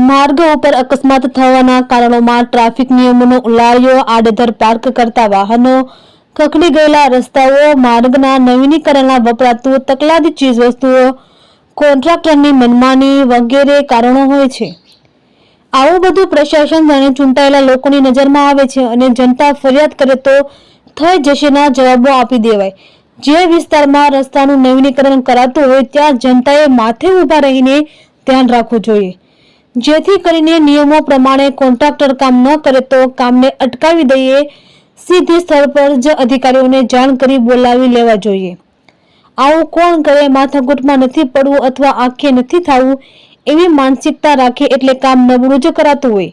માર્ગ ઉપર અકસ્માત થવાના કારણોમાં ટ્રાફિક નિયમોનો ઉલ્લાળ્યો, આડેધડ પાર્ક કરતા વાહનો, ખખડી ગયેલા રસ્તાઓ, માર્ગના નવીનીકરણમાં વપરાતું તકલાદી ચીજવસ્તુઓ, કોન્ટ્રાક્ટરની મનમાની વગેરે કારણો હોય છે। આવું બધું પ્રશાસન અને ચૂંટાયેલા લોકોની નજરમાં આવે છે અને જનતા ફરિયાદ કરે તો થઈ જશેના જવાબો આપી દેવાય। જે વિસ્તારમાં રસ્તાનું નવીનીકરણ કરાતું હોય ત્યાં જનતાએ માથે ઊભા રહીને ધ્યાન રાખવું જોઈએ, જેથી કરીને નિયમો પ્રમાણે કોન્ટ્રાક્ટર કામ ન કરે તો કામને અટકાવી દઈએ। સીધી સ્થળ પર જ અધિકારીઓને જાણ કરી બોલાવી લેવા જોઈએ। આવું કોણ કરે? માથાકૂટમાં નથી પડવું અથવા આંખે નથી થવું એવી માનસિકતા રાખે એટલે કામ નબળું જ કરાતું હોય।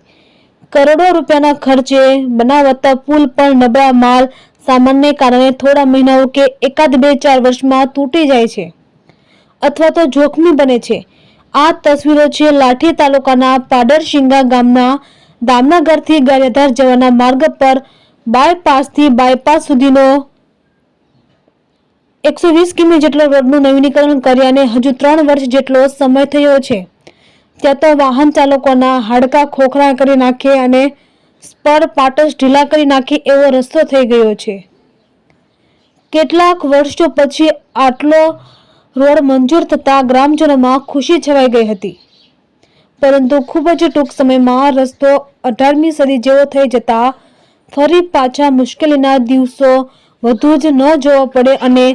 કરોડો રૂપિયાના ખર્ચે બનાવતા પુલ પણ નબળા માલ સામાનને કારણે થોડા મહિનાઓ કે એકાદ 2-4 વર્ષમાં તૂટી જાય છે અથવા તો જોખમી બને છે। આ તસવીરો છે લાઠી તાલુકાના પાડરશીંગા ગામના દામનગરથી ગારિયાધાર જવાના માર્ગ પર બાયપાસથી બાયપાસ સુધીનો 120 કિમી જેટલો રોડનું નવીનીકરણ કર્યાને હજુ 3 વર્ષ જેટલો સમય થયો છે, ત્યાં તો વાહન ચાલકોના હાડકા ખોખરા કરી નાખે અને સ્પર પાટસ ઢીલા કરી નાખે એવો રસ્તો થઈ ગયો છે। કેટલાક વર્ષો પછી આટલો રોડ મંજૂર થતા ગ્રામજનોમાં ખુશી છવાઈ ગઈ હતી, પરંતુ ખૂબ જ ટૂંક સમયમાં રસ્તો 18મી સદી જેવો થઈ જતા ફરી પાછા મુશ્કેલીના દિવસો વધુ જ ન જોવા પડે અને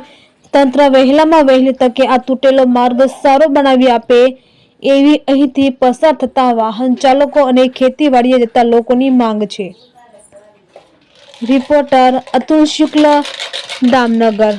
તંત્ર વહેલામાં વહેલી તકે આ તૂટેલો માર્ગ સારો બનાવી આપે એવી અહીંથી પસાર થતા વાહન ચાલકો અને ખેતીવાડીએ જતા લોકોની માંગ છે। રિપોર્ટર અતુલ શુક્લ, દામનગર।